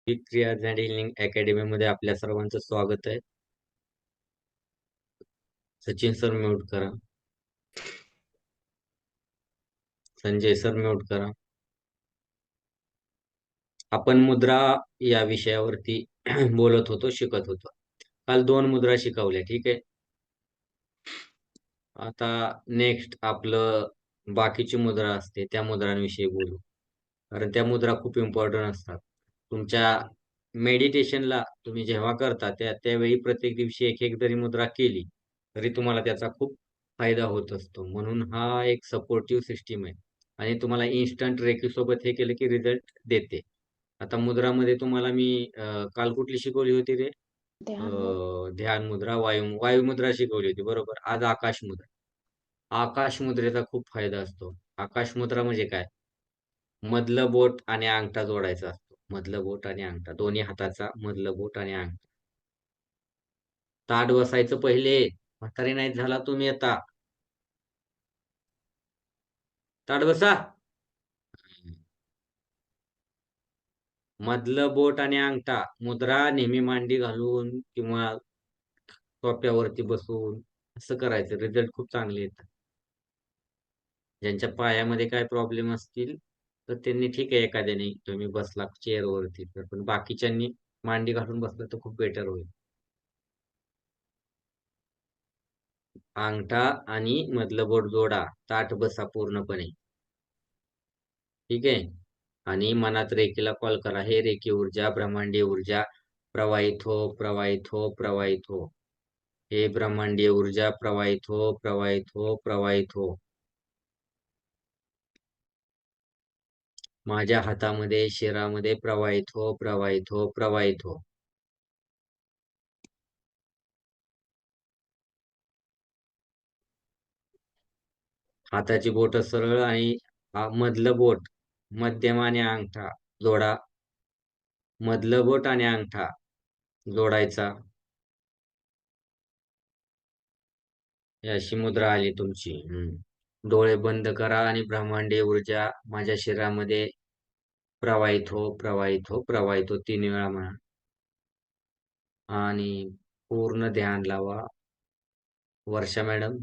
क्रियाज and healing academy मध्ये आपल्या सर्वांचं स्वागत आहे. सचिन सर म्यूट करा. संजय सर म्यूट करा. आपण मुद्रा या विषयावरती बोलत होतो, शिकत होतो. काल 2 मुद्रा शिकवल्या, ठीक आहे. आता नेक्स्ट आपलं बाकीची मुद्रा असते त्या मुद्रांविषयी बोलू. कारण त्या मुद्रा खूप इम्पॉर्टंट असतात. तुमच्या मेडिटेशनला तुम्ही जेव्हा करता त्यावेळी प्रत्येक दिवशी एक एक जरी मुद्रा केली तरी तुम्हाला त्याचा खूप फायदा होत असतो. म्हणून हा एक सपोर्टिव्ह सिस्टीम आहे आणि तुम्हाला इन्स्टंट रेकी सोबत हे केलं की रिझल्ट देते. आता मुद्रामध्ये तुम्हाला मी काल कुठली शिकवली होती रे? ध्यान. ध्यान मुद्रा, वायू मुद्रा शिकवली होती, बरोबर. आज आकाश मुद्रा. आकाश मुद्रेचा खूप फायदा असतो. आकाश मुद्रा म्हणजे काय? मधलं बोट आणि अंगठा जोडायचा असतो. मधलं बोट आणि अंगठा, दोन्ही हाताचा मधलं बोट आणि अंगठा. ताठ बसायचं पहिले. म्हातारी नाही झाला तुम्ही आता. ताठ बसा. मधलं बोट आणि अंगठा मुद्रा नेहमी मांडी घालून किंवा सोफ्यावरती बसून असं करायचं. रिझल्ट खूप चांगले येतात. ज्यांच्या पायामध्ये काय प्रॉब्लेम असतील तर त्यांनी ठीक आहे, एखाद्याने तुम्ही बसला चेअरवरती तर, पण बाकीच्यांनी मांडी घालून बसलं तर खूप बेटर होईल. अंगठा आणि मधलं बोट जोडा, ताठ बसा पूर्णपणे, ठीक आहे. आणि मनात रेकीला कॉल करा. हे रेकी ऊर्जा, ब्रह्मांडीय ऊर्जा प्रवाहित हो, प्रवाहित हो, प्रवाहित हो. हे ब्रह्मांडीय ऊर्जा प्रवाहित हो, प्रवाहित हो, प्रवाहित हो. माझ्या हातामध्ये, शिरामध्ये प्रवाहित हो, प्रवाहित हो, प्रवाहित हो. हाताची बोट सरळ आणि मधलं बोट, मध्यम आणि अंगठा जोडा. मधलं बोट आणि अंगठा जोडायचा. ही अशी मुद्रा आली तुमची. डोळे बंद करा आणि ब्रह्मांडीय ऊर्जा माझ्या शरीरामध्ये प्रवाहित हो, प्रवाहित हो, प्रवाहित हो 3 वेळा म्हणा. आणि पूर्ण ध्यान लावा. वर्षा मॅडम,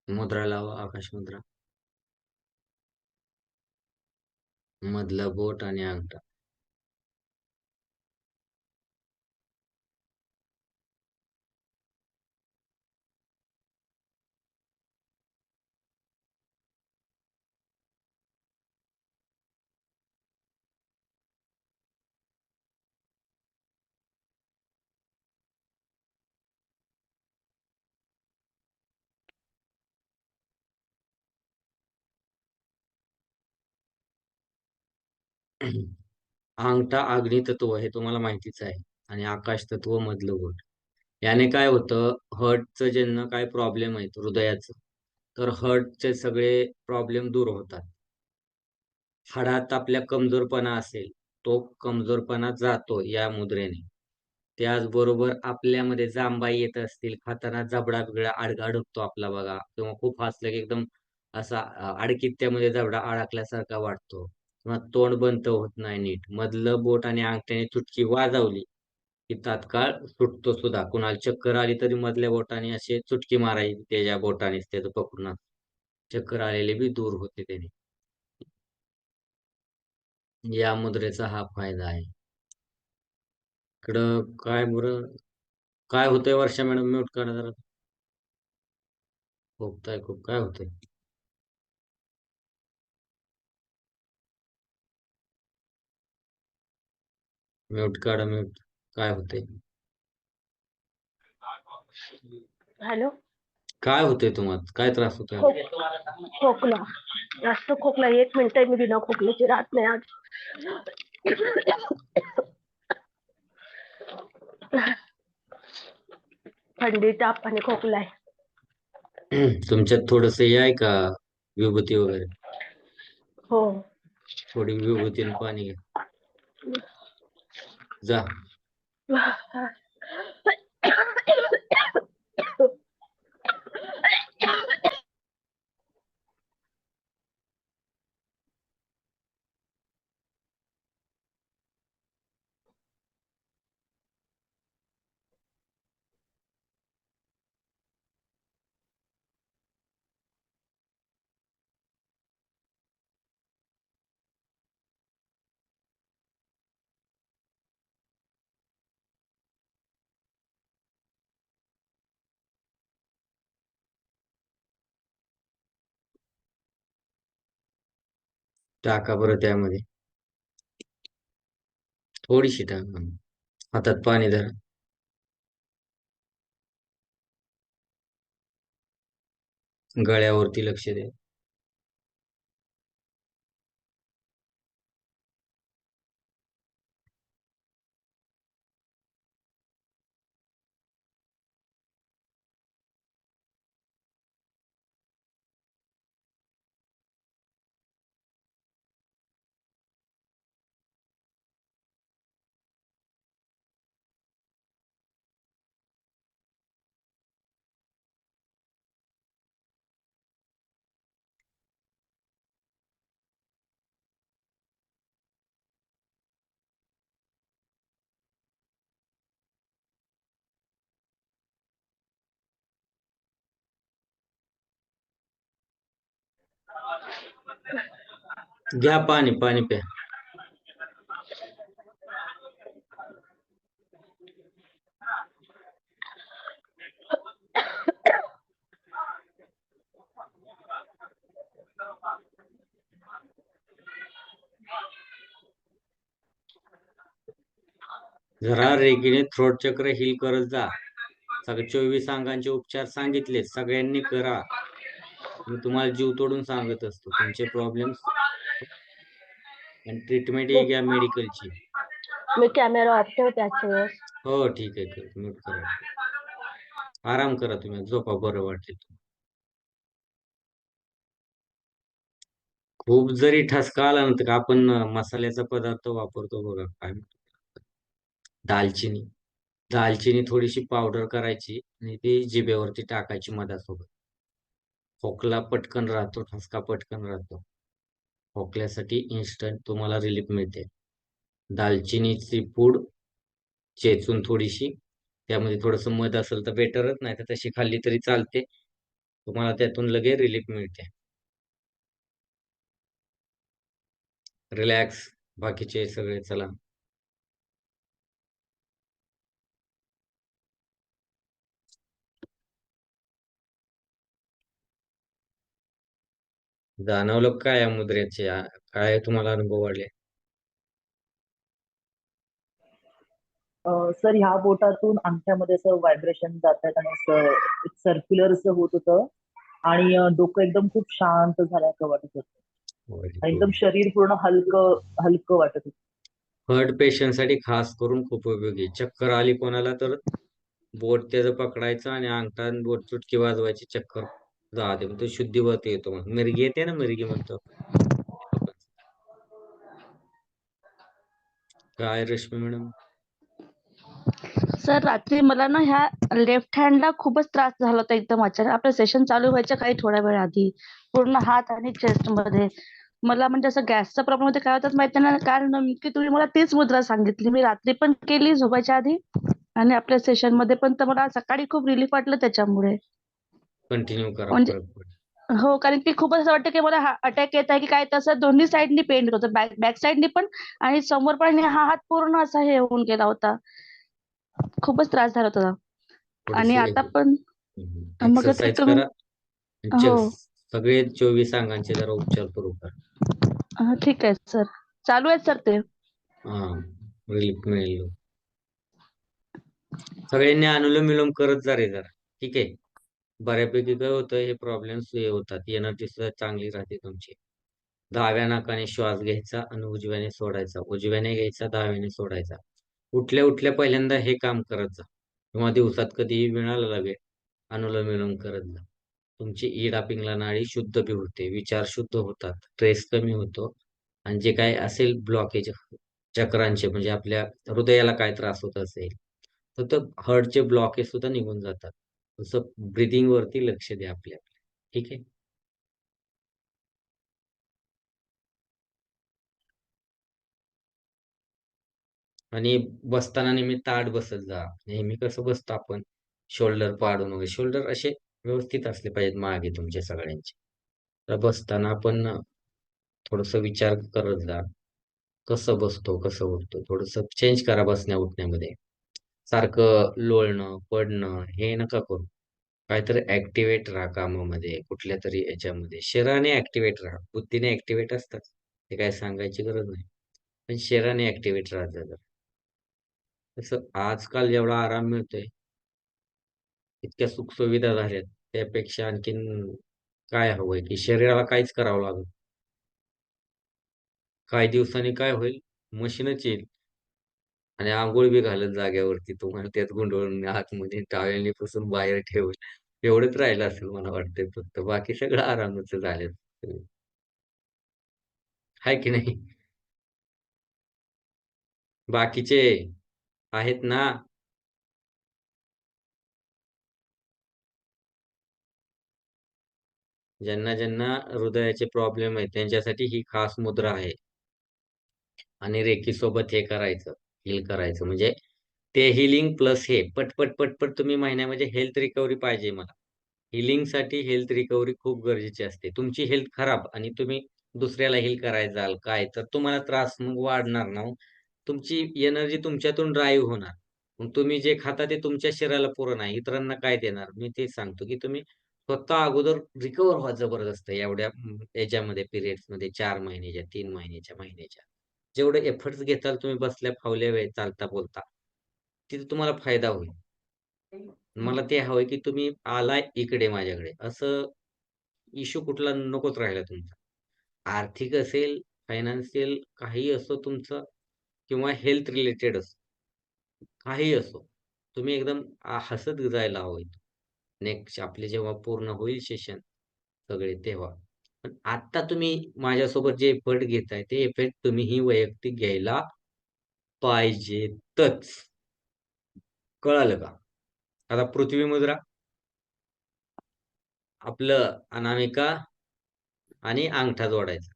मुद्रा लावा. आकाश मुद्रा, मधलं बोट आणि अंगठा. अंगठा अग्नी तत्व हे तुम्हाला माहितीच आहे आणि आकाश तत्व मधलं बोट. याने काय होतं, हार्टचं ज्यांना काय प्रॉब्लेम आहेत हृदयाचं, तर हार्टचे सगळे प्रॉब्लेम दूर होतात. हाडात आपल्या कमजोरपणा असेल, तो कमजोरपणा जातो या मुद्रेने. त्याचबरोबर आपल्यामध्ये जांभई येत असतील, खाताना जबडा बिबडा अडकतो आपला बघा, किंवा खूप हसलं की एकदम असा आडकित्त्यामध्ये जबडा अडकल्यासारखा वाटतो, किंवा तोंड बंद होत नाही नीट. मधलं बोट आणि अंगठ्याने चुटकी वाजवली की तात्काळ सुटतो सुद्धा. कुणाला चक्कर आली तरी मधल्या बोटाने असे चुटकी मारायची, त्याच्या बोटानेच त्याचं पकडून चक्कर आलेले बी दूर होते त्याने. या मुद्रेचा हा फायदा आहे. इकडं काय बरं, काय होतंय वर्षा मॅडम? म्यूट करा जरा. खोकताय खूप, काय होतंय? म्यूट काढा, म्यूट. काय होतंय? हॅलो. काय होतंय तुम्हाला? काय त्रास होतोय? खोकला, जास्त खोकला. 1 मिनिट मी बिना खोकल्याची राहत नाही आज. थंडी, ताप आणि खोकला आहे. तुमच्यात थोडस हे आहे का, विभूती वगैरे? हो. थोडी विभूतीने पाणी घ्या, जा. टाका बरं त्यामध्ये थोडीशी टाका. हातात पाणी धरा. गळ्यावरती लक्ष द्या. घ्या पाणी, पाणी प्या. जरा रेगीने थ्रोट चक्र हील करत जा. सगळे 24 अंगांचे उपचार सांगितले, सगळ्यांनी करा. मी तुम्हाला जीव तोडून सांगत असतो तुमचे प्रॉब्लेम्स आणि ट्रीटमेंट ही मी घ्या मेडिकलची. मी कॅमेरा ऑफ ठेवते आजच्या वेळेस. हो ठीक आहे, म्यूट करा. आराम करा, तुम्ही झोपा, बरं वाटेल. खूप जरी ठसका आला ना तर आपण मसाल्याचा पदार्थ वापरतो बघा, काय म्हणतो, दालचिनी. दालचिनी थोडीशी पावडर करायची आणि ती जिभेवरती टाकायची मधासोबत. खोकला पटकन राहतो, ठसका पटकन राहतो. खोकल्यासाठी इन्स्टंट तुम्हाला रिलीफ मिळते. दालचिनीची पूड चेचून थोडीशी, त्यामध्ये थोडंसं मध असेल तर बेटरच, नाही तर तशी खाल्ली तरी चालते. तुम्हाला त्यातून लगेच रिलीफ मिळते. रिलॅक्स. बाकीचे सगळे चला. जाणवलं काय या मुद्रेचे, काय तुम्हाला अनुभव वाढले? सर ह्या बोटातून अंगठ्यामध्ये असं व्हायब्रेशन जात आहेत आणि असं एक सर्क्युलर असं होत होतं आणि डोकं एकदम खूप शांत झाल्याचं वाटत होतं आणि एकदम शरीर पूर्ण हलकं हलकं वाटत होतं. हार्ट पेशंट साठी खास करून खूप उपयोगी. चक्कर आली कोणाला तर बोट त्याचं पकडायचं आणि अंगठा आणि बोट चुटकी वाजवायची, चक्कर जाते. तो शुद्धीवरती येतो. मग मिरगी येते ना, मिरगी म्हणतो आपण. काय रश्मी मॅडम? सर रात्री मला ना ह्या लेफ्ट हँडला खूपच त्रास झाला होता एकदम अचानक. आपलं सेशन चालू व्हायच्या काही थोड्या वेळ आधी पूर्ण हात आणि चेस्ट मध्ये मला म्हणजे असं गॅसचा प्रॉब्लेम होता. काय होतात माहिती ना, कारण नेमकी तुम्ही मला तीच मुद्रा सांगितली. मी रात्री पण केली झोपायच्या आधी आणि आपल्या सेशन मध्ये पण, तर मला सकाळी खूप रिलीफ वाटलं त्याच्यामुळे. कंटिन्यू करा, म्हणजे फरक पडेल. हो, कारण की खूपच असं वाटतं की मला अटॅक येत आहे की काय, तसं दोन्ही साईडनी पेन होतं, बॅक साईडनी पण आणि समोर पण. हा हात पूर्ण असा हे होऊन गेला होता, खूपच त्रास झाला होता. आणि थोडीशी आता पण मग ते एक्सरसाइज तुम्ही करा. हो सगळे 24 अंगांचे जरा उपचार करू का? ठीक आहे सर, चालू आहे सर ते. हा, रिलीफ मिळेल. सगळ्यांनी अनुलोम विलोम करत जा रे जरा, ठीक आहे. बऱ्यापैकी काय होतं, हे प्रॉब्लेम्स हे होतात, एनर्जी सुद्धा चांगली राहते तुमची. डाव्या नाकाने श्वास घ्यायचा आणि उजव्याने सोडायचा, उजव्याने घ्यायचा, डाव्याने सोडायचा. उठल्या उठल्या पहिल्यांदा हे काम करत जा, किंवा दिवसात कधीही मिळाला वेळ अनुलोम विलोम करत जा. तुमची इडा पिंगला नाडी शुद्ध बी होते, विचार शुद्ध होतात, स्ट्रेस कमी होतो, आणि जे काय असेल ब्लॉकेज चक्रांचे, म्हणजे आपल्या हृदयाला काय त्रास होत असेल, तर हार्टचे ब्लॉकेज सुद्धा निघून जातात. तसं ब्रिदिंग वरती लक्ष द्या आपल्या. ठीक आहे. आणि बसताना नेहमी ताठ बसत जा. नेहमी कसं बसतो आपण शोल्डर पाडून वगैरे. शोल्डर असे व्यवस्थित असले पाहिजेत मागे तुमच्या सगळ्यांचे. तर बसताना आपण थोडस विचार करत जा. कसं बसतो, कसं उठतो. थोडस चेंज करा बसण्या उठण्यामध्ये. सारखं लोळणं, पडणं हे नका करू. काहीतरी ऍक्टिव्हेट राहा कामामध्ये, कुठल्या तरी याच्यामध्ये. शरीराने ऍक्टिव्हेट राहा. बुद्धीने ऍक्टिव्हेट असतात. ते काय सांगायची गरज नाही. पण शरीराने ऍक्टिव्हेट राहत जा. तसं आजकाल जेवढा आराम मिळतोय, इतक्या सुखसुविधा झाल्यात, त्यापेक्षा आणखीन काय हवंय, की शरीराला काहीच करावं लागत. काही दिवसांनी काय होईल, मशीनच येईल आणि अंघोळ बी घालत जाग्यावरती तुम्हाला त्यात गुंडळून आतमध्ये टावेलने पुसून बाहेर ठेवून. एवढंच राहिलं असेल मला वाटतंय फक्त. बाकी सगळं आरामच झालं. हाय की नाही? बाकीचे आहेत ना? ज्यांना ज्यांना हृदयाचे प्रॉब्लेम आहेत त्यांच्यासाठी ही खास मुद्रा आहे. आणि रेकी सोबत हे करायचं, हील करायचं. म्हणजे ते हिलिंग प्लस हे पटपट पटपट तुम्ही महिन्यामध्ये हेल्थ रिकव्हरी पाहिजे मला. साठी हेल्थ रिकव्हरी खूप गरजेची असते. तुमची हेल्थ खराब आणि तुम्ही दुसऱ्याला हील करायला जाल काय, तर तुम्हाला त्रास मग वाढणार ना हो. तुमची एनर्जी तुमच्यातून ड्राईव्ह होणार. मग तुम्ही जे खाता ते तुमच्या शरीराला पुरं नाही. इतरांना काय देणार? मी तेच सांगतो, की तुम्ही स्वतः अगोदर रिकव्हर व्हा जबरदस्त एवढ्या याच्यामध्ये पिरियड्समध्ये 4 महिन्याच्या, 3 महिन्याच्या, महिन्याच्या. जेवढे एफर्ट्स घेताल तुम्ही बसल्या फावल्या वेळेत चालता बोलता, तिथे तुम्हाला फायदा होईल. मला ते हवंय, की तुम्ही आलाय इकडे माझ्याकडे. असं इश्यू कुठला नकोच राहिला तुमचा. आर्थिक असेल, फायनान्शियल काहीही असो तुमचं किंवा हेल्थ रिलेटेड असो, काहीही असो. तुम्ही एकदम हसत जायला हवंय. नेक्स्ट आपले जेव्हा पूर्ण होईल सेशन सगळे तेव्हा. पण आत्ता तुम्ही माझ्यासोबत जे एफर्ट घेताय, ते एफर्ट तुम्हीही वैयक्तिक घ्यायला पाहिजेतच. कळालं का? आता पृथ्वी मुद्रा, आपलं अनामिका आणि अंगठा जोडायचा.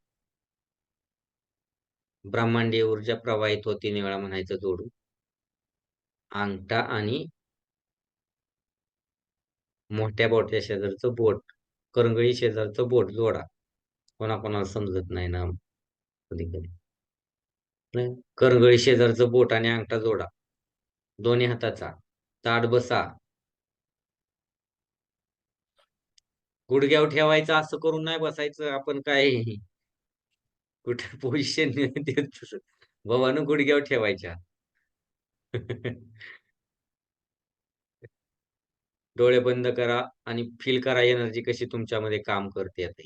ब्रह्मांडीय ऊर्जा प्रवाहित होती 3 वेळा म्हणायचं जोडून. अंगठा आणि मोठ्या बोटाच्या शेजारचं बोट, करंगळी शेजारचं बोट जोडा. कोणाकोणाला समजत नाही ना कधी-कधी. करंगळी शेजारचं बोट आणि अंगठा जोडा. दोन्ही हाताचा. ताठ बसा. गुडघ्यावर ठेवायचं असं करून नाही बसायचं. आपण काय कुठे पोझिशन देत तसं. भवानं गुडघ्यावर ठेवायच्या. डोळे बंद करा आणि फील करा एनर्जी कशी तुमच्यामध्ये काम करते आता.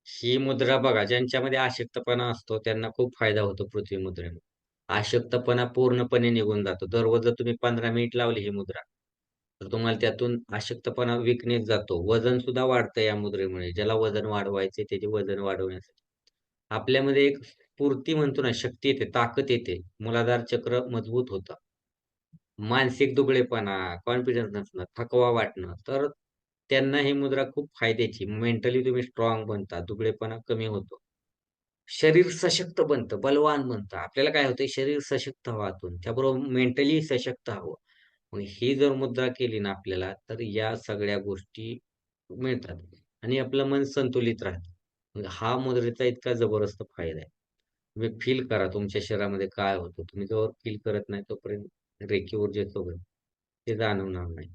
ही मुद्रा बघा, ज्यांच्यामध्ये अशक्तपणा असतो त्यांना खूप फायदा होतो पृथ्वी मुद्रेने. अशक्तपणा पूर्णपणे निघून जातो. दररोज जर तुम्ही 15 मिनिट लावली ही मुद्रा, तर तुम्हाला त्यातून अशक्तपणा, विकनेस जातो. वजन सुद्धा वाढतं या मुद्रेमुळे. ज्याला वजन वाढवायचे त्याचे वजन वाढवण्यासाठी. आपल्यामध्ये एक स्फूर्ती म्हणतो ना, शक्ती येते, ताकद येते. मूलाधार चक्र मजबूत होतं. मानसिक दुबळेपणा, कॉन्फिडन्स नसणं, थकवा वाटणं, तर त्यांना ही मुद्रा खूप फायद्याची. मेंटली तुम्ही स्ट्रॉंग बनता, दुबळेपणा कमी होतो. शरीर सशक्त बनतं, बलवान बनतं. आपल्याला काय होतंय, शरीर सशक्त हवं आतून. त्याबरोबर मेंटली सशक्त हवं. मग ही जर मुद्रा केली ना आपल्याला, तर या सगळ्या गोष्टी मिळतात आणि आपलं मन संतुलित राहतं. मग हा मुद्रेचा इतका जबरदस्त फायदा आहे. तुम्ही फील करा तुमच्या शरीरामध्ये काय होतं. तुम्ही जोवर फील करत नाही तोपर्यंत रेखी ऊर्जेसोबत ते जाणवणार नाही.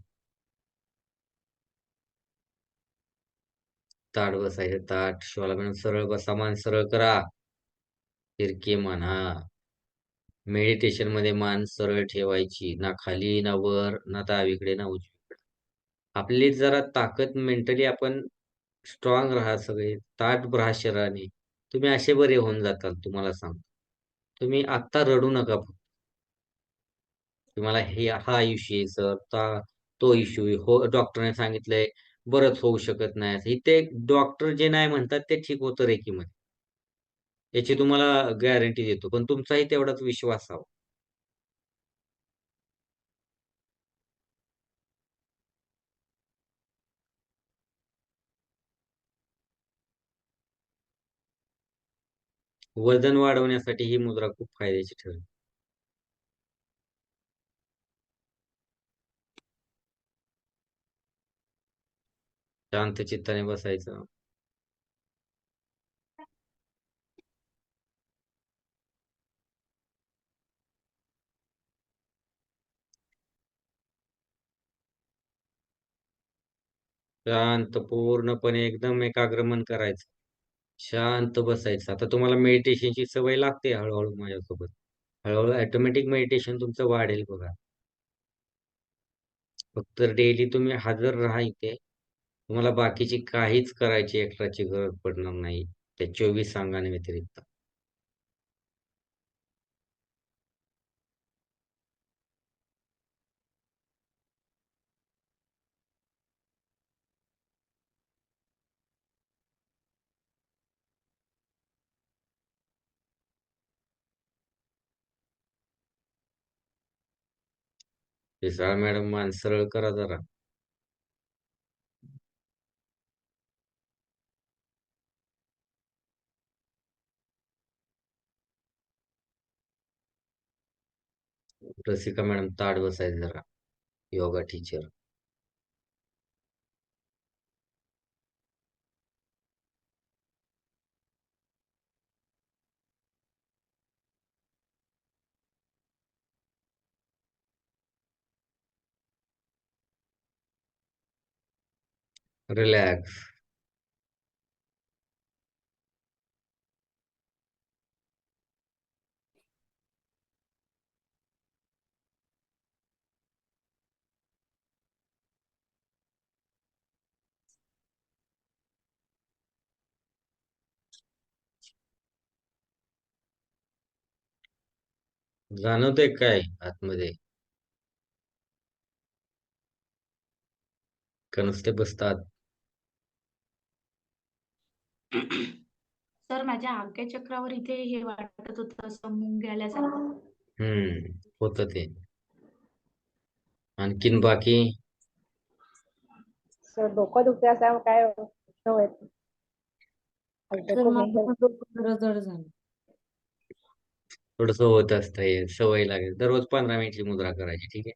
ताठ बसायचं, ताठ श्वास सरळ बसा, मान सरळ करा. तिरकी मान हां. मेडिटेशन मध्ये मान सरळ ठेवायची. ना खाली, ना वर, ना डावीकडे, ना उजवीकडे. आपली जरा ताकद मेंटली आपण स्ट्रॉंग राहा सगळे. ताठ राहा शरीराने. तुम्ही असे बरे होऊन जाताल तुम्हाला सांगतो. तुम्ही आत्ता रडू नका फक्त. की मला हे हा इश्यू आहे सर, तो इश्यू आहे. हो डॉक्टरने सांगितलंय बरंच होऊ शकत नाही. असं इथे डॉक्टर जे नाही म्हणतात ते ठीक होतं रेकीमध्ये. याची तुम्हाला गॅरंटी देतो. पण तुमचाही तेवढाच विश्वास हवा. वजन वाढवण्यासाठी ही मुद्रा खूप फायद्याची ठरेल. शांत चित्ताने बसायचं. शांत पूर्णपणे एकदम एकाग्र मन करायचं. शांत बसायचं. आता तुम्हाला मेडिटेशनची सवय लागते हळूहळू माझ्यासोबत. हळूहळू ऑटोमॅटिक मेडिटेशन तुमचं वाढेल बघा. फक्त डेली तुम्ही हजर राहा इथे. तुम्हाला बाकीची काहीच करायची एक्स्ट्राची गरज पडणार नाही त्या 24 अंगाने व्यतिरिक्त. विशाल मॅडम मान सरळ करा जरा. रसिका मॅडम ताठ बसायचं जरा. योगा टीचर. रिलॅक्स. जाणवतंय काय आतमध्ये? का नुसते बसतात? सर माझ्या आज्ञाचक्रावर इथे हे वाटत होतं असं मुंग्या आल्यासारखं. होत ते. आणखीन बाकी? सर डोकं दुखते असं काय सवय सर माझं पण डोकं जरा जड झालं. थोडस होत असतं हे, सवय लागेल. दररोज 15 मिनिटची मुद्रा करायची, ठीक आहे?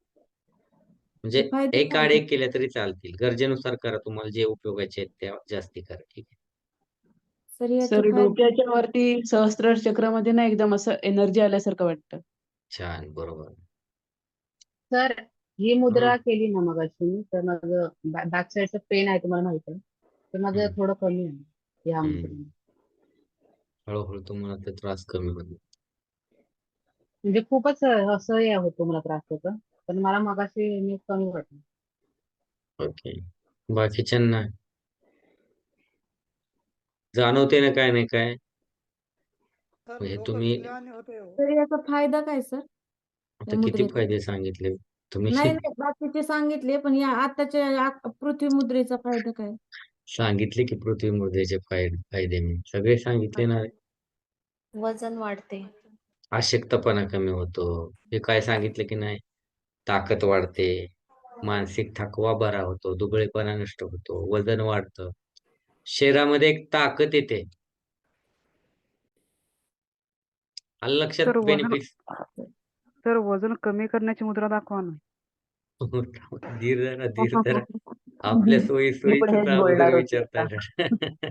म्हणजे ते फायदे एक काय आड सर? एक केल्या तरी चालतील. गरजेनुसार करा. तुम्हाला जे उपयोगाचे आहेत त्या जास्ती करा, ठीक आहे? सर याचे सर फायदे डोक्याच्या वरती सहस्त्रार चक्रामध्ये ना एकदम असं एनर्जी आल्यासारखं वाटतं. छान, बरोबर. सर ही हा. मुद्रा केली ना मगाशी तर माझं बॅक साईडचं पेन आहे तुम्हाला माहिती आहे तर माझं हम्म, थोडं कमी आहे या हम्म. मुद्रेने. हळूहळू तुम्हाला ते त्रास कमी होईल. म्हणजे खूपच असह्य होतो मला त्रास होता पण मला मगाशी मी कमी वाटलं. ओके. बाकीच्यांना जाणवते ना काय नाही काय? सर म्हणजे डोकं तुम्ही दुखल्याने होते हो. तर याचा फायदा काय सर आता या किती मुद्रेचा? फायदे सांगितले तुम्ही? नाही नाही बाकीचे सांगितले पण या आताच्या पृथ्वी मुद्रेचा फायदा काय? सांगितले की पृथ्वी मुद्रेचे फायदे मी सगळे सांगितले ना. वजन वाढते. अशक्तपणा कमी होतो. हे काय सांगितलं की नाही? ताकद वाढते. मानसिक थकवा बरा होतो. दुबळेपणा नष्ट होतो. वजन वाढतं. शरीरामध्ये एक ताकद येते. आलं लक्षात सर वजन बेनिफिट्स? सर वजन कमी करण्याची मुद्रा दाखवा ना. धीर धरा, धीर धरा. आपल्या मी पण सोयीसोयीच हेच अगोदर बोलणार होते विचारताय. आता.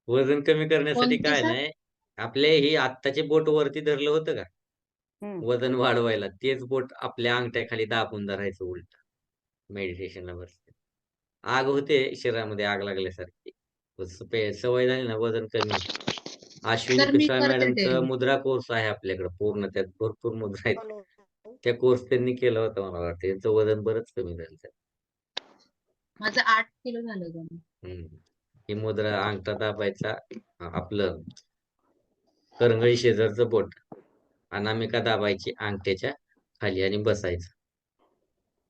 वजन कमी करण्यासाठी कोणते काय सर? नाही. आपले ही आत्ताचे बोट वरती धरलं होतं का? हम्म. वजन वाढवायला तेच बोट आपल्या अंगठ्याखाली दाबून धरायचं उलट. मेडिटेशनला बसते. आग होते शरीरामध्ये, आग लागल्यासारखी. सवय झाली ना वजन कमी होतं. अश्विनी सर मी पिसाळ करते ते. मॅडमचा मुद्रा कोर्स आहे आपल्याकडे पूर्ण. त्यात भरपूर मुद्रा आहेत. हॅलो. त्या कोर्स त्यांनी केला होता मला वाटतं. त्यांचं वजन बरंच कमी झालं त्यात. माझं 8 किलो झालं जमा. ही मुद्रा अंगठा दाबायचा. आपलं करंगळी शेजारचं बोट, अनामिका दाबायची अंगठ्याच्या खाली आणि बसायचं.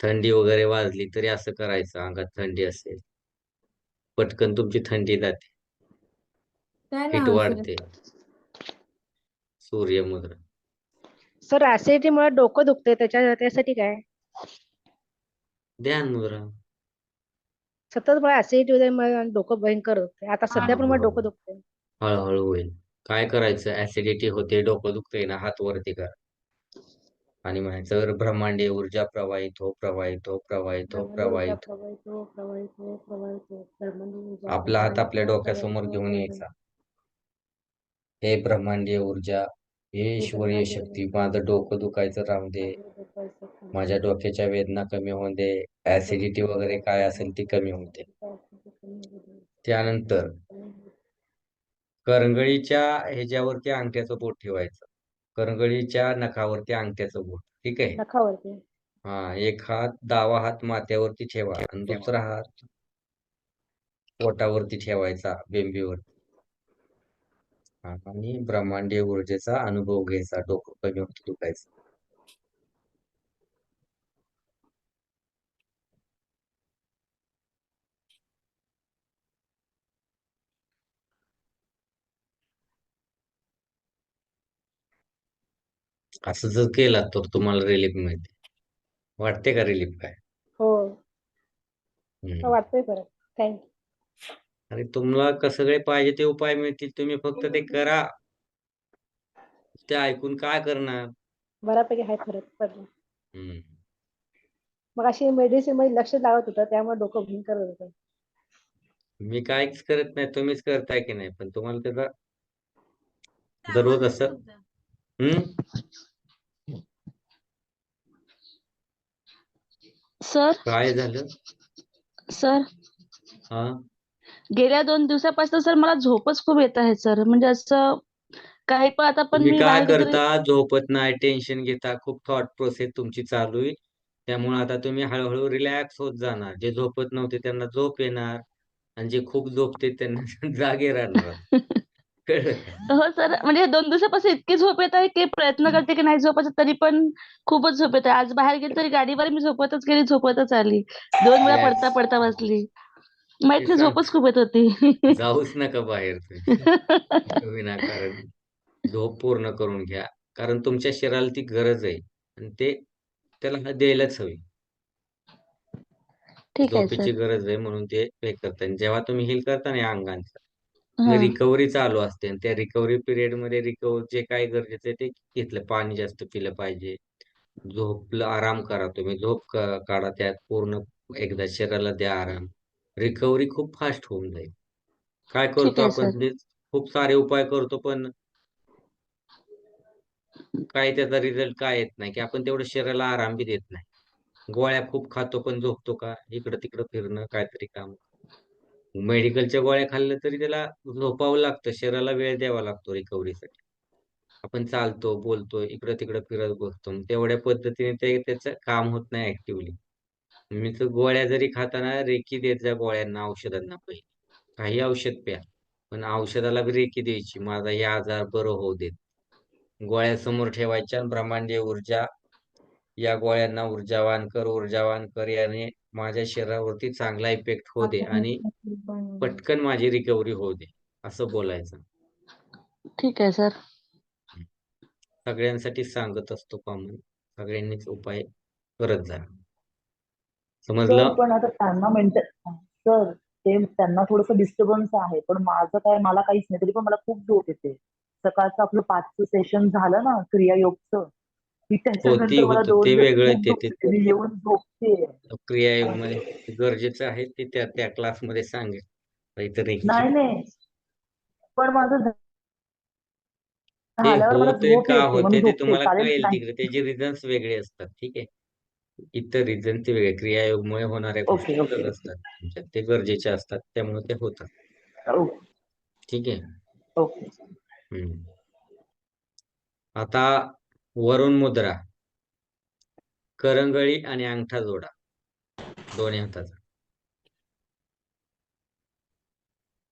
थंडी वगैरे वाजली तरी असं करायचं, अंगात थंडी असेल पटकन तुमची थंडी जाते, काय हिट नाव आहे सर? वाढते. सूर्यमुद्रा. सर ऍसिडिटीमुळे डोकं दुखते त्यासाठी काय? ध्यान मुद्रा. सतत मला ऍसिडिटी होते मला डोकं भयंकर होते. आता सध्या पण मला डोकं हळूहळू दुखते. हळूहळू होईल. काय करायचं, ऍसिडिटी होते, डोकं दुखतंय ना, हात वरती करा आणि म्हणायचं ब्रह्मांडीय ऊर्जा प्रवाहित हो, प्रवाहित हो, प्रवाहित हो, ऊर्जा प्रवाहित हो. प्रवाहित हो, प्रवाहित हो, प्रवाहित हो. ब्रह्मांडीय ऊर्जा आपला हात प्रवाहित आपल्या हो, डोक्यासमोर प्रवाहित हो, घेऊन प्रवाहित यायचा. हे ब्रह्मांडीय ऊर्जा, हे हो. ईश्वरीय ब्रह्मांडीय शक्ती, ऊर्जा माझं डोकं दुखायचं राहू दे, माझ्या डोक्याचं काम माझ्या दे. डोक्याच्या वेदना कमी होऊ दे, ऍसिडिटी वगैरे काय असेल ती कमी होऊ दे. त्यानंतर करंगळीच्या ह्याच्यावरती अंगठ्याचं बोट ठेवायचं. करंगळीच्या नखावरती अंगठ्याचं बोट. ठीक आहे. नखावरती. हा, एक हात डावा हात माथ्यावरती ठेवा आणि दुसरा हात पोटावरती ठेवायचा, बेंबीवरती. आणि ब्रह्मांडीय ऊर्जेचा अनुभव घ्यायचा, डोकं कमी होत दुखायचं. असं जर केलं तर तुम्हाला रिलीफ मिळते. वाटते का रिलीफ काय? हो हम्म. वाटतंय बरं. थँक्यू. आणि तुम्हाला कसं काय पाहिजे ते उपाय मिळतील, तुम्ही फक्त ते करा. ते ऐकून काय करणार? बऱ्यापैकी आहे फरक पडला. हम्म. मग अशी मेडिसिन मध्ये लक्ष लागत होतं त्यामुळे डोकं भयंकर होत होतं. मी काहीच करत नाही, तुम्हीच करताय की नाही, पण तुम्हाला त्याचा दररोज असं सर काय झालं? सर हा, गेल्या 2 दिवसापासून सर मला झोपच खूप येत आहे सर. म्हणजे असं काही पण आता पण तुम्ही मी काय बाहेर गेले तरी करता, झोपत नाही, टेन्शन घेता, खूप थॉट प्रोसेस तुमची चालू आहे. त्यामुळे आता तुम्ही हळूहळू रिलॅक्स होत जाणार. जे झोपत नव्हते त्यांना झोप येणार आणि जे खूप झोपते त्यांना जागे राहणार. कळलं का? हो सर, म्हणजे 2 दिवसापासून इतकी झोप येत आहे की प्रयत्न करते की नाही झोपायचं तरी पण खूपच झोप येत आहे. आज बाहेर गेले तरी गाडीवर मी झोपतच गेली, झोपतच आली. 2 वेळा रिलॅक्स. पडता पडता बसली. माहित ते नाही सांग, झोपच खूप येत होती. जाऊच नका बाहेर तुम्ही. विनाकारण झोप पूर्ण करून घ्या. कारण तुमच्या शरीराला ती गरज आहे आणि त्याला द्यायलाच हवी. ठीक आहे झोपेची सर. गरज आहे म्हणून ते हे करतात. आणि जेव्हा तुम्ही हील करता ना या अंगांचं, मग हां. रिकव्हरी चालू असते आणि त्या रिकव्हरी पिरियड मध्ये जे काय गरजेचं आहे ते घेतलं. पाणी जास्त पिलं पाहिजे, झोपलं, आराम करा तुम्ही, काढा, त्यात पूर्ण एकदा शरीराला द्या आराम. रिकव्हरी खूप फास्ट होऊन जाईल. काय ठीक करतो आहे आपण, सर. ते खूप सारे उपाय करतो पण काय त्याचा रिझल्ट काय येत नाही, की आपण तेवढं शरीराला आराम बी देत नाही. गोळ्या खूप खातो पण झोपतो का? इकडं तिकडं फिरणं, काहीतरी काम. मेडिकलच्या गोळ्या खाल्ल्या तरी त्याला झोपावं लागतं, शरीराला वेळ द्यावा लागतो रिकव्हरीसाठी. आपण चालतो, बोलतो, इकडं तिकडं फिरत बसतो, मग तेवढ्या पद्धतीने त्याचं काम होत नाही ऍक्टिव्हली. मी तर गोळ्या जरी खाताना रेकी देत जा गोळ्यांना, औषधांना पहिले. काही औषध प्या, पण औषधाला बी रेकी द्यायची, माझा हे आजार बरं होऊ देत. गोळ्या समोर ठेवायच्या आणि ब्रह्मांडीय ऊर्जा, या गोळ्यांना ऊर्जावान कर, ऊर्जावान कर, याने माझ्या शरीरावरती चांगला इफेक्ट होऊ दे आणि पटकन माझी रिकव्हरी होऊ दे, असं बोलायचं. ठीक आहे सर. सगळ्यांसाठी सांगत असतो कॉमन, सगळ्यांनीच उपाय करत जा. सर समजलं? पण आता त्यांना सर ते त्यांना थोडंसं डिस्टर्बन्स आहे, पण माझं काय, मला काहीच नाही, तरी पण मला खूप झोप येते. सकाळचं आपलं 5चं सेशन झालं ना क्रियायोगचं, की त्याच्यानंतर मला होतं 2 ते दिवस वेगळं, खूप झोप येते, मी येऊन झोपते. क्रियायोग मध्ये गरजेचं आहे ते त्या क्लासमध्ये सांगेल काहीतरी. नाही नाही, पण माझं ते झाल्यावर मला होते झोप का येते, मग मी होते ते झोपते, तुम्हाला चालेल कळेल नाही. तिकडे, त्याचे रिझन्स वेगळे असतात. ठीक आहे, इतर रिझन ते वेगळे, क्रियायोगमुळे होणाऱ्या गोष्टी ओके ओके अलग असतात तुमच्यात, ते गरजेचे असतात, त्यामुळे ते होतात. ओके ठीक आहे. ओके. हम्म. आता वरुण मुद्रा, करंगळी आणि अंगठा जोडा दोन्ही हाताचा.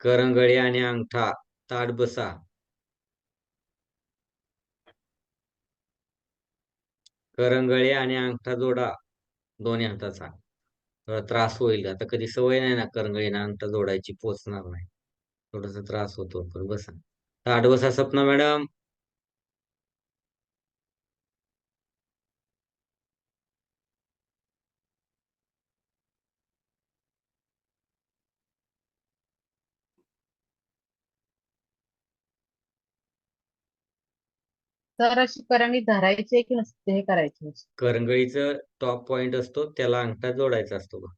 करंगळी आणि अंगठा ताठ बसा. करंगळी आणि अंगठा जोडा. दोन्ही हाताचा. थोडा त्रास होईल. आता कधी सवय नाही ना करंगळीनं अंगठा जोडायची, पोचणार नाही. थोडासा त्रास होतो, पण बसा. ताठ बसा सपना मॅडम. तर अशी करंगळी धरायची की नसते हे करायची? करंगळीचं टॉप पॉइंट असतो, त्याला अंगठा जोडायचा असतो बघ.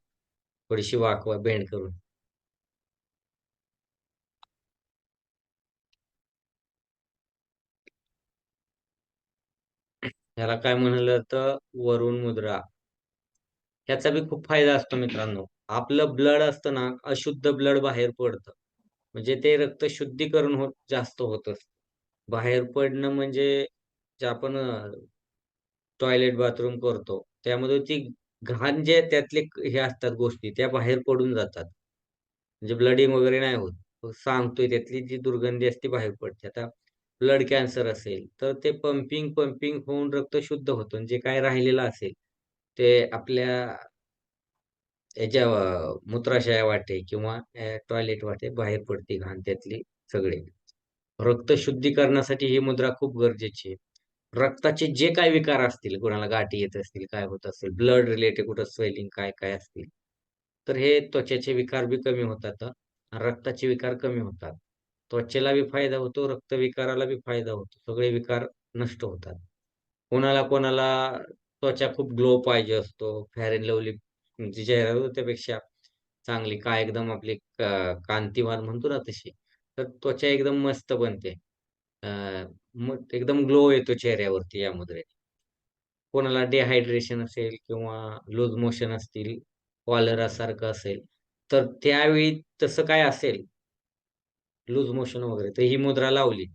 थोडीशी वाकवा, बेंड करून. याला काय म्हणलं तर वरुण मुद्रा. याचा बी खूप फायदा असतो मित्रांनो. आपलं ब्लड असतं ना, अशुद्ध ब्लड बाहेर पडतं. म्हणजे ते रक्त शुद्धीकरण जास्त होत असतं. बाहेर पडणं म्हणजे जे आपण टॉयलेट बाथरूम करतो, त्यामध्ये ती घाण जे त्यातले हे असतात गोष्टी त्या बाहेर पडून जातात. म्हणजे ब्लडिंग वगैरे नाही होत. तो सांगतोय त्यातली जी दुर्गंधी असते बाहेर पडते. आता ब्लड कॅन्सर असेल तर ते पंपिंग पंपिंग होऊन रक्त शुद्ध होतं. आणि जे काय राहिलेलं असेल ते आपल्या याच्या मूत्राशया वाटे किंवा टॉयलेट वाटे बाहेर पडते घाण त्यातली सगळे. रक्त शुद्धीकरणासाठी ही मुद्रा खूप गरजेची आहे. रक्ताचे जे काय विकार असतील, कोणाला गाठी येत असतील, काय होत असेल, ब्लड रिलेटेड कुठं स्वेलिंग काय काय असतील, तर हे त्वचेचे विकार बी कमी होतात. रक्ताचे विकार कमी होतात. त्वचेला बी फायदा होतो, रक्तविकाराला बी फायदा होतो. सगळे विकार नष्ट होतात. कोणाला कोणाला त्वचा खूप ग्लो पाहिजे असतो, फेअर अँड लवली जी जाहिरात होते त्यापेक्षा चांगली काय एकदम आपली कांतिवान म्हणतो ना तशी, तर त्वचा एकदम मस्त बनते. मग एकदम ग्लो येतो चेहऱ्यावरती या मुद्रेने. कोणाला डिहायड्रेशन असेल किंवा लूज मोशन असतील, कॉलरा सारखं असेल, तर त्यावेळी तसं काय असेल लूज मोशन वगैरे, तर ही मुद्रा लावली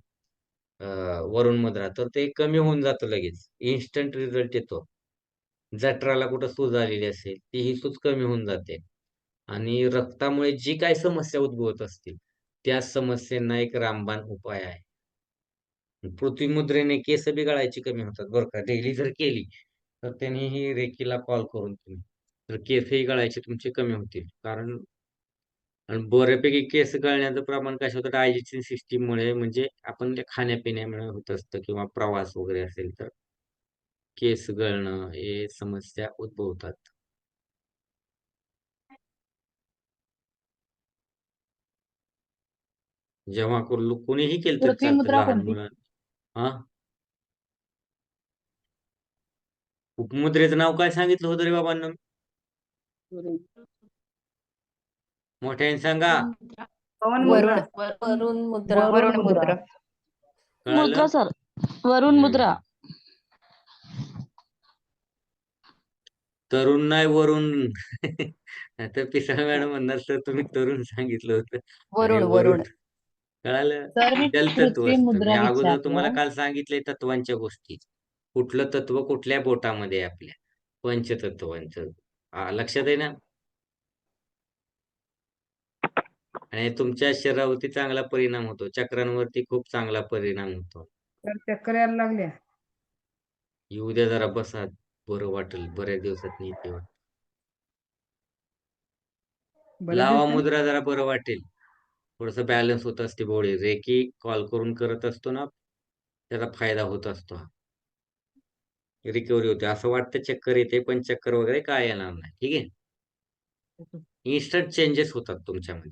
अ, वरुण मुद्रा, तर ते कमी होऊन जातं लगेच. इन्स्टंट रिझल्ट येतो. जठराला कुठं सूज आलेली असेल, ती ही सूज कमी होऊन जाते. आणि रक्तामुळे जी काही समस्या उद्भवत असतील, त्या समस्यांना एक रामबाण उपाय आहे. पृथ्वी मुद्रेने केस बी गळायची कमी होतात बरं का. डेली जर केली, तर त्यांनी ही रेकीला कॉल करून तुम्ही, तर केसही गळायचे तुमचे कमी होतील. कारण आणि बऱ्यापैकी केस गळण्याचं प्रमाण कसं होतं डायजेस्टिव्ह सिस्टीममुळे, म्हणजे आपण त्या खाण्यापिण्यामुळे होत असतं किंवा प्रवास वगैरे असेल तर केस गळणं हे समस्या उद्भवतात. जेव्हा कोणीही केलं तरी पृथ्वी चालतं मुद्रा लहान कोणती? मुलांना. हा, उपमुद्रेचं नाव काय सांगितलं होतं रे बाबांना? मोठ्याने सांगा. वरुण मुद्रा. पवन वरुण मुद्रा. वरुण वरुण मुद्रा. वरुण मुद्रा. मुद्रा कळालं? सर, वरुण मुद्रा. हम्म. तरुण नाही वरुण. आता पिसाळ मॅडम म्हणणार सर तुम्ही तरुण सांगितलं होतं आणि वरुण वरुण. वरुण. कळालं? सर मी जलतत्व पृथ्वी असतं. मी मुद्रा अगोदर तुम्हाला विचारलं. काल सांगितलंय तत्वांच्या गोष्टी. कुठलं तत्व कुठल्या बोटामध्ये आहे आपल्या? पंचतत्वांचं. लक्षात आहे ना? आणि तुमच्या शरीरावरती चांगला परिणाम होतो. चक्रांवरती खूप चांगला परिणाम होतो. तर चक्कर यायला लागल्या. येऊ द्या जरा बसा. बरं वाटेल. बऱ्याच दिवसात येते वाटतं. बऱ्याच लावा दिवसांनी. मुद्रा जरा बरं वाटेल. थोडस बॅलन्स होत असते बॉडी. रेकी कॉल करून करत असतो ना, त्याचा फायदा होत असतो. रिकव्हरी होते. असं वाटतं चक्कर येते, पण चक्कर वगैरे काय येणार नाही. ठीक आहे. इन्स्टंट चेंजेस होतात तुमच्यामध्ये.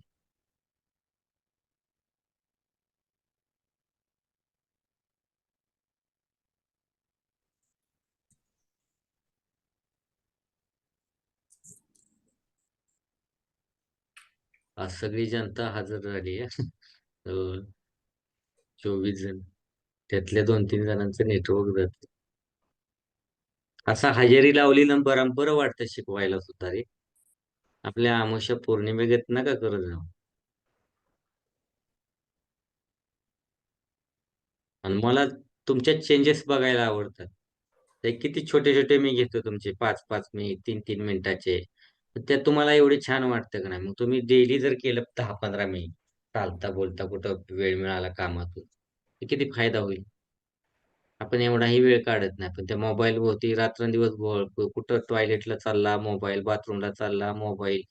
आज सगळी जनता हजर झाली आहे. 24 जण. त्यातल्या 2-3 जणांचं नेटवर्क जात. असा हजेरी लावली ना बरं वाटतं शिकवायला सुद्धा रे. आपल्या अमावस्या पौर्णिमेगत नका करत जाऊ. आणि मला तुमच्यात चेंजेस बघायला आवडतात. ते किती छोटे छोटे मी घेतो तुमचे 5-5 मिनिट 3-3 मिनिटाचे. त्या तुम्हाला एवढे छान वाटतं का नाही? मग तुम्ही डेली जर केलं 10-15 मिनिट चालता बोलता कुठं वेळ मिळाला कामातून, तर किती फायदा होईल. आपण एवढाही वेळ काढत नाही, पण त्या मोबाईल भोवती रात्रंदिवस कुठं टॉयलेटला चालला मोबाईल, बाथरूमला चालला मोबाईल,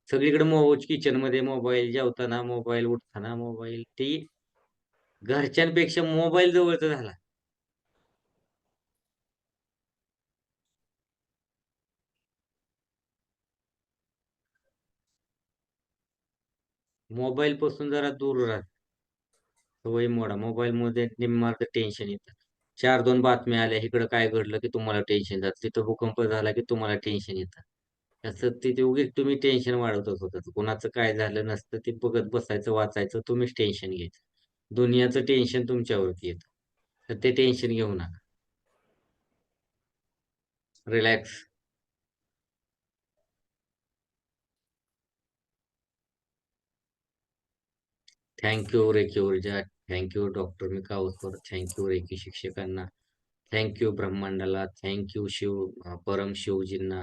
सगळीकडे किचन मध्ये मोबाईल, जेवताना मोबाईल, उठताना मोबाईल. ती घरच्यांपेक्षा मोबाईल जवळचा झाला. मोबाईल पासून जरा दूर राहा. सवय मोडा. मोबाईल मध्ये निम्मार्ध टेन्शन येतं. 4-2 बातम्या आल्या, इकडं काय घडलं की तुम्हाला टेन्शन जातं, तिथं भूकंप झाला की तुम्हाला टेन्शन येतं. असं ते उगीच तुम्ही टेन्शन वाढवतच होतात. कुणाचं काय झालं नसतं ते बघत बसायचं, वाचायचं, तुम्हीच टेन्शन घ्यायचं. दुनियाचं टेन्शन तुमच्यावरती येतं. तर ते टेन्शन घेऊ नका. रिलॅक्स. थँक्यू रेकी ऊर्जा, थँक्यू डॉक्टर मिकावकर, थँक्यू रेकी शिक्षकांना, थँक्यू ब्रह्मांडाला, थँक्यू परम शिवजींना,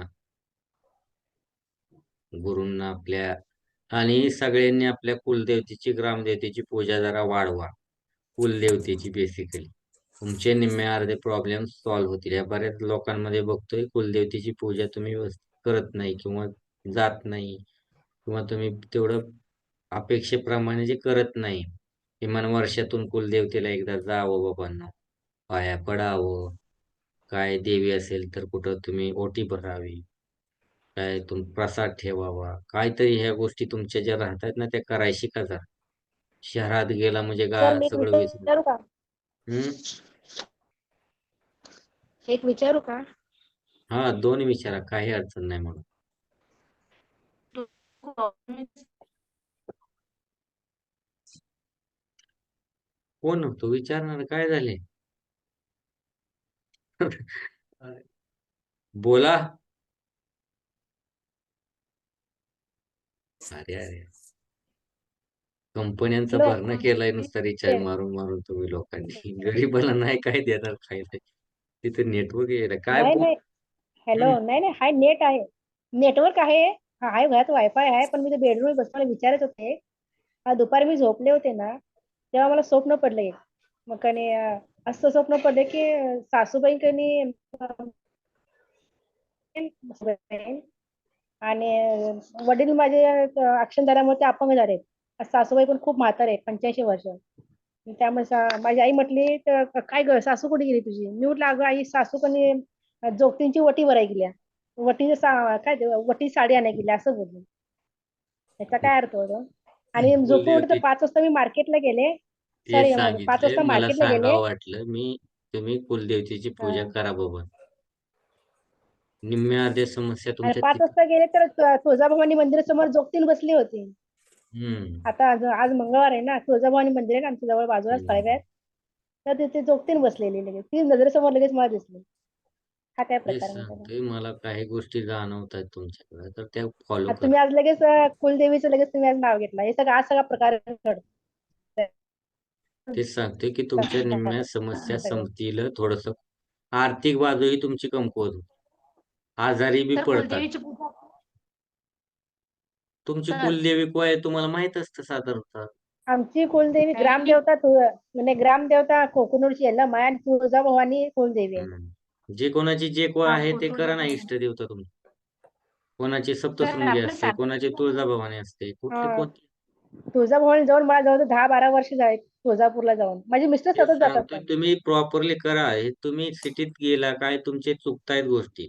गुरूंना आपल्या, आणि सगळ्यांनी आपल्या कुलदेवतेची, ग्रामदेवतेची पूजा जरा वाढवा. कुलदेवतेची बेसिकली तुमचे निम्मे अर्धे प्रॉब्लेम सॉल्व्ह होतील. या बऱ्याच लोकांमध्ये बघतोय कुलदेवतेची पूजा तुम्ही करत नाही किंवा जात नाही, किंवा तुम्ही तेवढं अपेक्षेप्रमाणे जे करत नाही. किमान वर्षातून कुलदेवतेला एकदा जावं बाबांनो, पाया पडावं. काय देवी असेल तर कुठं तुम्ही ओटी भरावी, काय प्रसाद ठेवावा, काहीतरी ह्या गोष्टी तुमच्या ज्या राहतात ना त्या करायला शिका जरा. शहरात गेला म्हणजे सर मी एक सगळं विसरून. विचारू का? हम्म. एक विचारू का? हा, 2 विचारा, काही अडचण नाही म्हणून. कोण होतो विचारणार, काय झाले? बोला. अरे अरे, कंपन्यांचा हॅलो भरणा केलाय नुसता रिचार्ज मारून मारून तुम्ही लोकांनी. गरीबाला नाही काय देणार खायला. तिथे नेटवर्क आहे काय नाही बोल. नाही. हॅलो, हम्म. नाही नाही, हाय नेट आहे, नेटवर्क आहे. हा, आहे घरात वायफाय आहे, पण मी बेडरूम बस मला विचारत होते. दुपारी मी झोपले होते ना, तेव्हा मला स्वप्न पडलं एक. मग कणी असं स्वप्न पडलं की सासूबाई कणी आणि वडील माझे अक्षरधारामुळे ते अपंग झाले. सासूबाई पण खूप म्हातारे आहेत, 85 वर्ष. त्यामुळे माझी आई म्हटली तर काय ग सासू कुठे गेली तुझी? मी म्हटलं अगं आई सासू कणी जोगतींची वटी भराय गेल्या. काय ते वटी साडी आणाय गेल्या असं बोलली. याचा काय अर्थ होतो? आणि झोपून उठे तर कुलदेवते 5 वाजता मी मार्केटला गेले. तेच सॉरी, 5 सांगितले, वाजता मला मार्केटला गेले. सांगावं वाटलं मी. तुम्ही कुलदेवतेची पूजा हा. करा बाबा. निम्म्या अर्ध्या समस्या आणि तुमच्या 5 वाजता गेले तर तुळजाभवानी मंदिरासमोर जोगतीन बसली होती. हम्म. आता आज मंगळवार आहे ना, तुळजाभवानी मंदिर आहे ना आमच्या जवळ बाजूलाच हम्म. फळव्यात. तर तिथे जोगतीन बसलेली लगेच ती नजरेसमोर लगेच मला दिसली. हा काय तेच प्रकार म्हणतो? सांगतोय, मला काही गोष्टी जाणवतात तुमच्याकडे, तर त्या फॉलो आता करा. तुम्ही आज लगेच कुलदेवीचं लगेच तुम्ही आज नाव घेतलं. हे सगळं आज सगळा प्रकार घडतोय. तेच सांगतोय की तुमच्या निम्म्या समस्या सगळं. संपतील. थोडस आर्थिक बाजूही तुमची कमकुवत होती. आजारी बी तर पडतात. कुलदेवीची पूजा तुमची सर कुलदेवी काय आहे तुम्हाला माहित असतं साधारणतः. आमची कुलदेवी काय मी ग्रामदेवता म्हणजे ग्रामदेवता कोकणूरची यल्लमा आणि तुळजाभवानी कुलदेवी आहे. जे कोणाची जे काय आहे ते करा ना, तुळजाभवानी इष्टदेवता तुमची. कोणाची सर सप्तशृंगी आपलं असते, कोणाची तुळजाभवानी असते, कुठली हा, कोणती. तुळजाभवानी जाऊन मला जवळ 10-12 वर्ष झाले तुळजापूरला जाऊन. माझे मिस्टर तेच सतत जातात सांगतोय, पण. तुम्ही प्रॉपरली करा. हे तुम्ही सिटीत गेला काय तुमचे चुकतायत गोष्टी,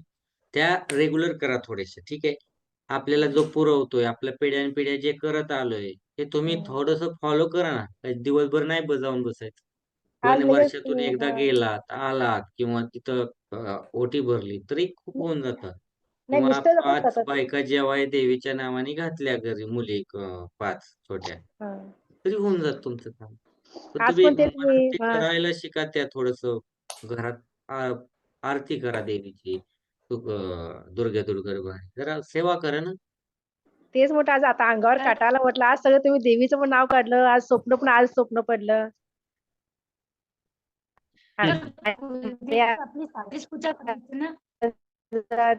त्या रेग्युलर करा थोडेसे, ठीक आहे. आपल्याला जो पुरवतोय, आपल्या पिढ्यानपिढ्या जे करत आलोय ते तुम्ही हम्म. थोडस फॉलो करा ना. काही दिवसभर नाही बजावून बसायचं. आज पण लगेच वर्षातून एकदा हा. गेलात आलात किंवा तिथं ओटी भरली तरी खूप होऊन जातं. नाही, किंवा मिस्टर जातात 5 सतत. बायका जेव्हा देवीच्या नावाने घातल्या घरी मुली 5 छोट्या, हा. तरी होऊन जात तुमचं काम. पण आज तुम्ही पण तेच मनात ते हा. करायला शिका. त्या थोडस घरात आरती करा देवीची. दुर्गा जरा सेवा करा ना. तेच म्हटलं आज आता अंगावर सर काटा आला. म्हटलं आज सगळं तुम्ही देवीचं पण नाव काढलं. आज स्वप्न पण आज स्वप्न पडलं. आणि कुलदेवीची आपली साधीच पूजा करायची ना.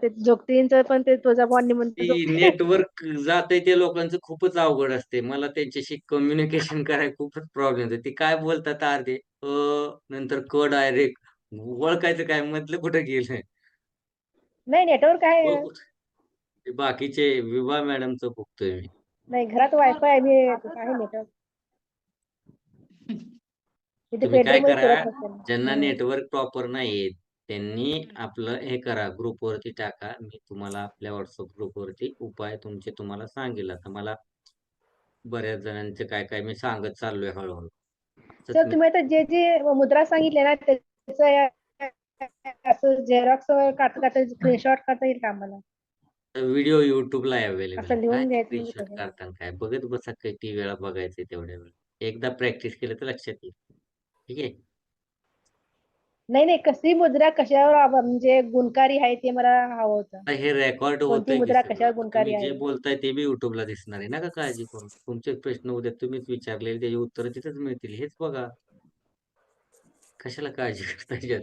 ते जोगतींचं पण ते तुळजाभवानी ती मंदिर नेटवर्क जाते ते लोकांचं खूपच अवघड असते. मला त्यांच्याशी कम्युनिकेशन करायला खूपच प्रॉब्लेम येतो. ते काय बोलतात अर्धे नंतर क डायरेक्ट ओळखायचं काय मधलं कुठं गेलं? नाही नेटवर्क आहे. ओळख कुठं? ते बाकीचे विभा मॅडमचं बघतोय मी. नाही घरात वायफाय आहे. मी आहे नेटवर्क. इथे तुम्ही काय बेडरूम मध्ये करा, फिरत नसेल. ज्यांना नेटवर्क प्रॉपर नाही त्यांनी आपलं हे करा, ग्रुपवरती टाका. मी तुम्हाला आपल्या व्हॉट्सअप ग्रुपवरती उपाय तुम्हाला सांगेल. आता मला बऱ्याच जणांचे काय काय मी सांगत चाललोय हळूहळू. तर सर तुम्ही आता जे जे मुद्रा सांगितले ना त्याचं असं झेरॉक्स काढता स्क्रीनशॉट काढता येईल का आम्हाला? व्हिडिओ युट्यूबला अवेलेबल असं आहे. लिहून काय घ्यायचं म्हणजे स्क्रीनशॉट कसं? काढताना काय बघत बसा, किती वेळा बघायचे तेवढ्या वेळ. एकदा प्रॅक्टिस केलं तर लक्षात येईल. ठीक आहे. नाही कशी मुद्रा कशावर म्हणजे गुणकारी आहे ते मला हवं होतं. आता हे रेकॉर्ड कोणती होतंय की मुद्रा सगळं. कशावर आता गुणकारी तुम्ही जे आहे? बोलताय ते बी युट्यूबला दिसणार आहे. नका काळजी करू. तुमचे प्रश्न उद्या तुम्हीच विचारलेले त्याची उत्तर तिथेच मिळतील. हेच बघा. कशाला काळजी करताय यात?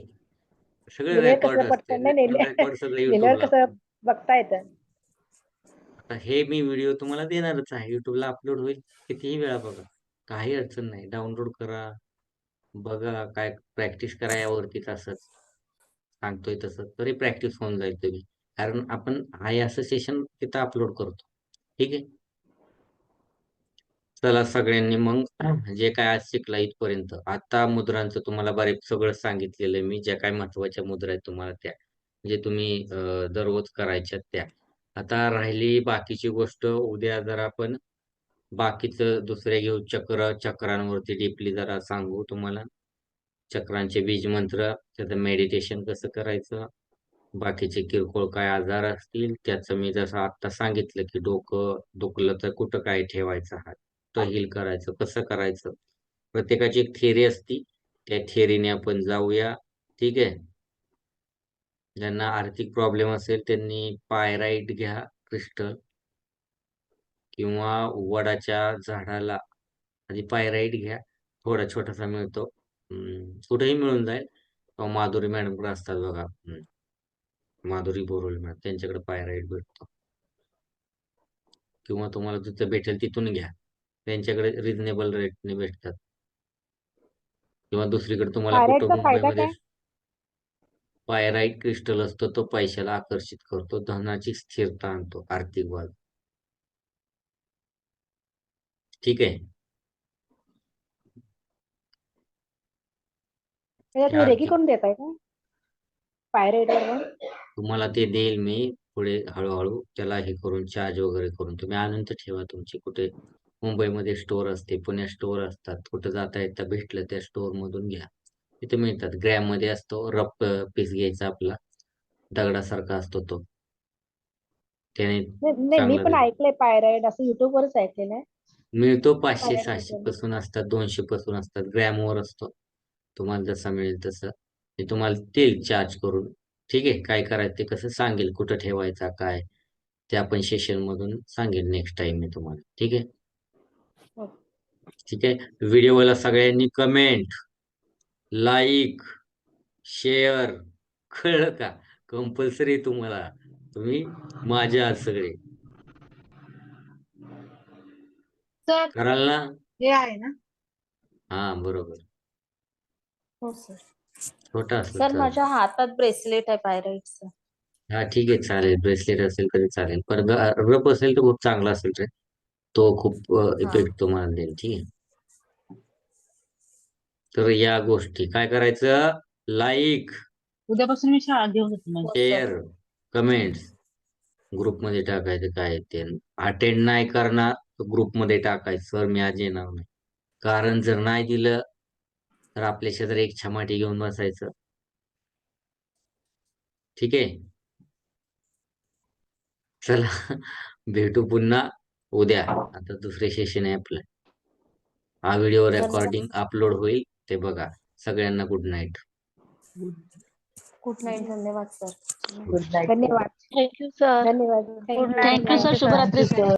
सगळं लिहिल्यावर रेकॉर्ड कसं असते. पटकन नाही रेकॉर्ड सगळं लिहिल्यावर युट्यूबला कसं असतं. बघता येतं. आता हे मी व्हिडिओ तुम्हाला देणारच आहे. युट्यूबला अपलोड होईल. कितीही वेळा बघा. काही अडचण नाही. डाउनलोड करा. बघा, काय प्रॅक्टिस करा यावरतीच असंच. सांगतोय तसं. तरी प्रॅक्टिस होऊन जाईल तुम्ही. कारण आपण हे असं सेशन तिथं अपलोड करतो. ठीक आहे. चला सगळ्यांनी मग जे काय आज शिकला इथपर्यंत. आता मुद्रांचं तुम्हाला बरेच सगळं सांगितलेलं आहे मी. ज्या काय महत्वाच्या मुद्रा आहेत तुम्हाला त्या. जे तुम्ही दररोज करायच्या त्या. आता राहिली बाकीची गोष्ट. उद्या जरा आपण बाकीचं दुसरे घेऊ. चक्रांवरती डीपली जरा सांगू तुम्हाला. चक्रांचे बीज मंत्र, त्याचं मेडिटेशन कसं करायचं, बाकीचे किरकोळ काय आजार असतील त्याचं मी जसं आता सांगितलं की डोकं दुखलं तर कुठं काय ठेवायचं, हात कुठं हील करायचं, कसं करायचं. प्रत्येकाची एक थिअरी असती. त्या थिअरीने आपण जाऊया. ठीक आहे. ज्यांना आर्थिक प्रॉब्लेम असेल त्यांनी पायराईट घ्या, क्रिस्टल, किंवा वडाच्या झाडाला आधी पायराईट घ्या. थोडा छोटासा मिळतो. कुठेही मिळून जाईल. माधुरी मॅडमकडे असतात बघा. माधुरी बोरोल मॅडम त्यांच्याकडे पायराईट भेटतो. किंवा तुम्हाला जिथं भेटेल तिथून घ्या. त्यांच्याकडे रिझनेबल रेटने भेटतात. किंवा दुसरीकडे तुम्हाला कुठं पायराईटचा फायदा मुंबईमध्ये काय? पायराईट क्रिस्टल असतो तो पैशाला आकर्षित करतो, धनाची स्थिरता आणतो, आर्थिक बाजू. ठीक आहे. म्हणजे तुम्ही रेकी करून देताय का पायराईट वर? तुम्हाला ते देईल मी पुढे हळूहळू. त्याला हे करून चार्ज वगैरे करून तुम्ही आणून तर ठेवा. तुमची कुठे मुंबईमध्ये स्टोअर असते, पुण्यात स्टोअर असतात. कुठं जाता येता भेटलं त्या स्टोअर मधून घ्या. तिथे मिळतात. ग्रॅम मध्ये असतो. रफ पीस घ्यायचा आपला, दगडासारखा असतो तो. त्याने नाही मी चांगला पण रिझल्ट ऐकलंय पायराईट असं युट्यूब वरच ऐकलेलं आहे. मिळतो. 500 पायराईट 600 बद्दल. पासून असतात, 200 पासून असतात. ग्रॅमवर असतो. तुम्हाला जसा मिळेल तसं ते तुम्हाला देईल चार्ज करून. ठीक आहे. काय करायचं ते कसं सांगेल, कुठं ठेवायचा काय ते आपण सेशन मधून सांगेल नेक्स्ट टाइम मी तुम्हाला. ठीक आहे. ठीक आहे. व्हिडिओला सगळ्यांनी कमेंट, लाईक, शेअर, कळलं का? कंपल्सरी तुम्हाला. तुम्ही माझे आहात सगळे. सर कराल ना? हे आहे ना? हा बरोबर. हो सर. छोटा असलं सर तर माझ्या हातात ब्रेसलेट आहे पायराईटचं. हा ठीक आहे, चालेल. ब्रेसलेट असेल तरी चालेल. पण रब असेल तर खूप चांगला असेल रे. तो खूप हा. इफेक्ट तुम्हाला देईल. ठीक आहे. तर या गोष्टी काय करायचं, लाईक, उद्यापासून मी शाळा घेऊन येते मग. हो सर. शेअर, कमेंट्स ग्रुपमध्ये टाकायचं. काय ते अटेंड नाही करणार ग्रुपमध्ये टाकायचं, सर मी आज येणार नाही. कारण जर नाही दिलं तर आपल्या शेजारी एक छमाटी घेऊन बसायचं. ठीक आहे. चला भेटू पुन्हा उद्या. आता दुसरे सेशन आहे आपलं. हा व्हिडिओ रेकॉर्डिंग अपलोड होईल ते बघा. सगळ्यांना गुड नाईट. Good night. धन्यवाद सर. Good night. धन्यवाद. Thank you sir. धन्यवाद. Thank you sir. शुभरात्री सर.